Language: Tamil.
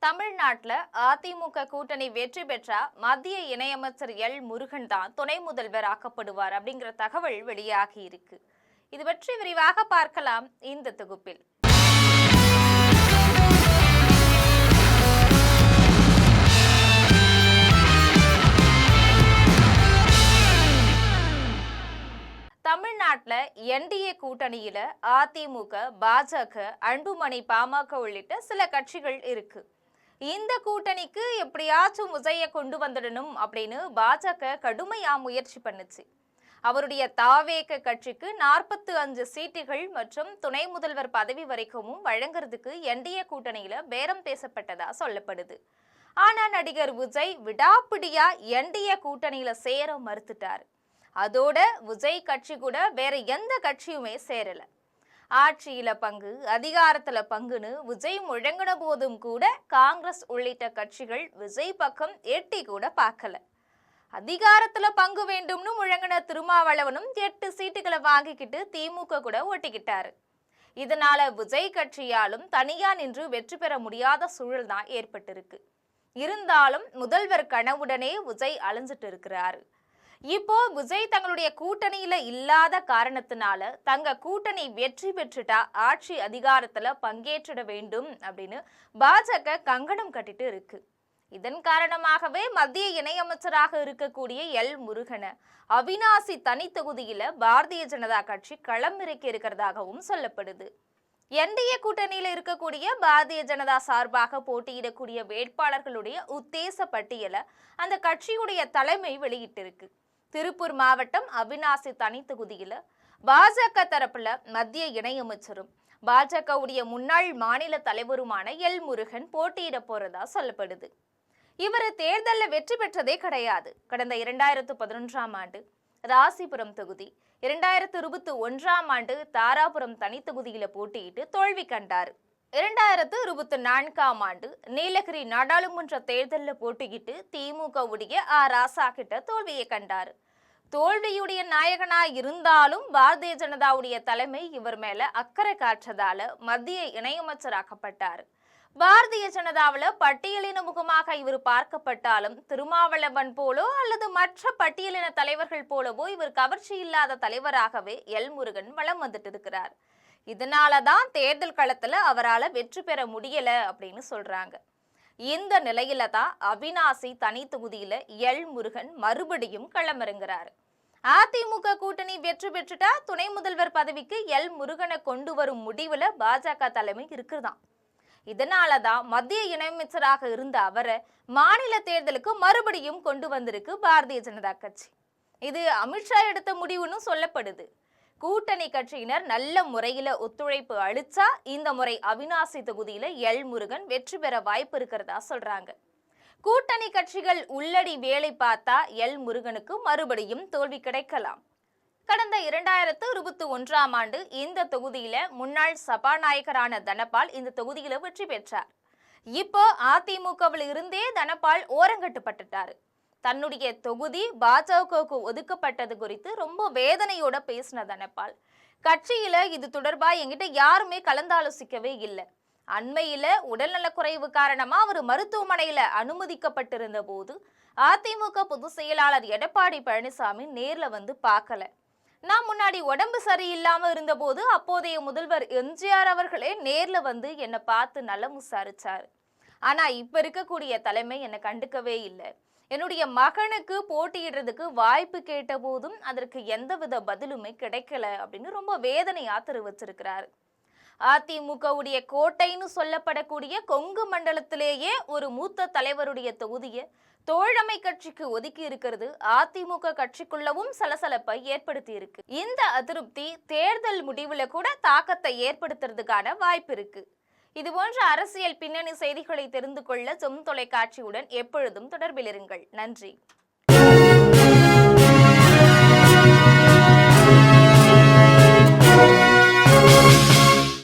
தமிழ்நாட்டில் அதிமுக கூட்டணி வெற்றி பெற்றா மத்திய இணையமைச்சர் எல் முருகன் தான் துணை முதல்வர் ஆக்கப்படுவார் அப்படிங்கிற தகவல் வெளியாகி இருக்கு. இது பற்றி விரிவாக பார்க்கலாம் இந்த தொகுப்பில். தமிழ்நாட்டில் என்டிஏ கூட்டணியில அதிமுக, பாஜக, அன்புமணி, பாமக உள்ளிட்ட சில கட்சிகள் இருக்கு. இந்த கூட்டணிக்கு எப்படியாச்சும் விஜயை கொண்டு வந்துடணும் அப்படின்னு பாஜக கடுமையா முயற்சி பண்ணுச்சு. அவருடைய தாவேக கட்சிக்கு 45 சீட்டுகள் மற்றும் துணை முதல்வர் பதவி வரைக்கும் வழங்குறதுக்கு என்டிஏ கூட்டணியில பேரம் பேசப்பட்டதா சொல்லப்படுது. ஆனா நடிகர் விஜய் விடாப்பிடியா என்டிஏ கூட்டணியில சேர மறுத்துட்டாரு. அதோட விஜய் கட்சி கூட வேற எந்த கட்சியுமே சேரல. ஆட்சியில பங்கு, அதிகாரத்துல பங்குன்னு விஜய் முழங்கின போதும் கூட காங்கிரஸ் உள்ளிட்ட கட்சிகள் விஜய் பக்கம் எட்டி கூட பார்க்கல. அதிகாரத்துல பங்கு வேண்டும்னு முழங்கின திருமாவளவனும் 8 சீட்டுகளை வாங்கிக்கிட்டு திமுக கூட ஒட்டிக்கிட்டாரு. இதனால விஜய் கட்சியாலும் தனியா நின்று வெற்றி பெற முடியாத சூழல் தான் ஏற்பட்டிருக்கு. இருந்தாலும் முதல்வர் கனவுடனே விஜய் அலைஞ்சிட்டு இருக்கிறாரு. இப்போ விஜய் தங்களுடைய கூட்டணியில இல்லாத காரணத்தினால தங்க கூட்டணி வெற்றி பெற்றுட்டா ஆட்சி அதிகாரத்துல பங்கேற்றிட வேண்டும் அப்படின்னு பாஜக கங்கணம் கட்டிட்டு இருக்கு. இதன் காரணமாகவே மத்திய இணையமைச்சராக இருக்கக்கூடிய எல் முருகனை அவிநாசி தனி தொகுதியில பாரதிய ஜனதா கட்சி களமிறக்கி இருக்கிறதாகவும் சொல்லப்படுது. என்டிஏ கூட்டணியில இருக்கக்கூடிய பாரதிய ஜனதா சார்பாக போட்டியிடக்கூடிய வேட்பாளர்களுடைய உத்தேச பட்டியலை அந்த கட்சியுடைய தலைமை வெளியிட்டிருக்கு. திருப்பூர் மாவட்டம் அவிநாசி தனி தொகுதியில பாஜக தரப்புல மத்திய இணையமைச்சரும் பாஜகவுடைய முன்னாள் மாநில தலைவருமான எல் முருகன் போட்டியிட போறதா சொல்லப்படுது. இவர் தேர்தலில் வெற்றி பெற்றதே கிடையாது. கடந்த 2011ஆம் ஆண்டு ராசிபுரம் தொகுதி, 2021ஆம் ஆண்டு தாராபுரம் தனி தொகுதியில போட்டியிட்டு தோல்வி கண்டார். 2024ஆம் ஆண்டு நீலகிரி நாடாளுமன்ற தேர்தலில் போட்டியிட்டு திமுகவுடைய ராசா கிட்ட தோல்வியை கண்டார். தோல்வியுடைய நாயகனா இருந்தாலும் பாரதிய ஜனதாவுடைய தலைமை இவர் மேல அக்கறை காற்றதால மத்திய இணையமைச்சராக்கப்பட்டார். பாரதிய ஜனதாவில பட்டியலின முகமாக இவர் பார்க்கப்பட்டாலும் திருமாவளவன் போலோ அல்லது மற்ற பட்டியலின தலைவர்கள் போலவோ இவர் கவர்ச்சி இல்லாத தலைவராகவே எல் முருகன் வலம் வந்துட்டு இருக்கிறார். இதனாலதான் தேர்தல் களத்துல அவரால் வெற்றி பெற முடியல அப்படின்னு சொல்றாங்க. இந்த நிலையில தான் அவிநாசி தனி தொகுதியில எல் முருகன் மறுபடியும் களமிறங்குறாரு. அதிமுக கூட்டணி வெற்றி பெற்றுட்டா துணை முதல்வர் பதவிக்கு எல் முருகனை கொண்டு வரும் முடிவுல பாஜக தலைமை இருக்குதான். இதனாலதான் மத்திய இணையமைச்சராக இருந்த அவரை மாநில தேர்தலுக்கு மறுபடியும் கொண்டு வந்திருக்கு பாரதிய ஜனதா கட்சி. இது அமித்ஷா எடுத்த முடிவுன்னு சொல்லப்படுது. கூட்டணி கட்சியினர் நல்ல முறையில ஒத்துழைப்பு அளிச்சா இந்த முறை அவிநாசி தொகுதியில எல் முருகன் வெற்றி பெற வாய்ப்பு இருக்கிறதா சொல்றாங்க. கூட்டணி கட்சிகள் உள்ளடி வேலை பார்த்தா எல் முருகனுக்கு மறுபடியும் தோல்வி கிடைக்கலாம். கடந்த 2021ஆம் ஆண்டு இந்த தொகுதியில முன்னாள் சபாநாயகரான தனபால் இந்த தொகுதியில வெற்றி பெற்றார். இப்போ அதிமுகவில் இருந்தே தனபால் ஓரங்கட்டுப்பட்டுட்டாரு. தன்னுடைய தொகுதி பாஜகவுக்கு ஒதுக்கப்பட்டது குறித்து ரொம்ப வேதனையோட பேசின தனபால் கட்சியில இது தொடர்பா என்கிட்ட யாருமே கலந்தாலோசிக்கவே இல்லை. அண்மையில உடல்நலக்குறைவு காரணமா அவர் மருத்துவமனையில அனுமதிக்கப்பட்டிருந்த போது அதிமுக பொதுச் செயலாளர் எடப்பாடி பழனிசாமி நேர்ல வந்து பார்க்கல. நான் முன்னாடி உடம்பு சரியில்லாம இருந்த போது அப்போதைய முதல்வர் எம்ஜிஆர் அவர்களே நேர்ல வந்து என்னை பார்த்து நலம் விசாரிச்சாரு. ஆனா இப்ப இருக்கக்கூடிய தலைமை என்னை கண்டுக்கவே இல்லை. என்னுடைய மகனுக்கு போட்டியிடுறதுக்கு வாய்ப்பு கேட்ட போதும் அதற்கு எந்தவித பதிலுமே கிடைக்கல அப்படின்னு ரொம்ப வேதனையா தெரிவிச்சிருக்கிறாரு. அதிமுகவுடைய கோட்டைன்னு சொல்லப்படக்கூடிய கொங்கு மண்டலத்திலேயே ஒரு மூத்த தலைவருடைய தொகுதியை தோழமை கட்சிக்கு ஒதுக்கி இருக்கிறது அதிமுக கட்சிக்குள்ளவும் சலசலப்பை ஏற்படுத்தி இருக்கு. இந்த அதிருப்தி தேர்தல் முடிவுல கூட தாக்கத்தை ஏற்படுத்துறதுக்கான வாய்ப்பு இருக்கு. இது போன்ற அரசியல் பின்னணி செய்திகளை தெரிந்து கொள்ள ஜெம் தொலைக்காட்சியுடன் எப்பொழுதும் தொடர்பில் இருங்கள். நன்றி.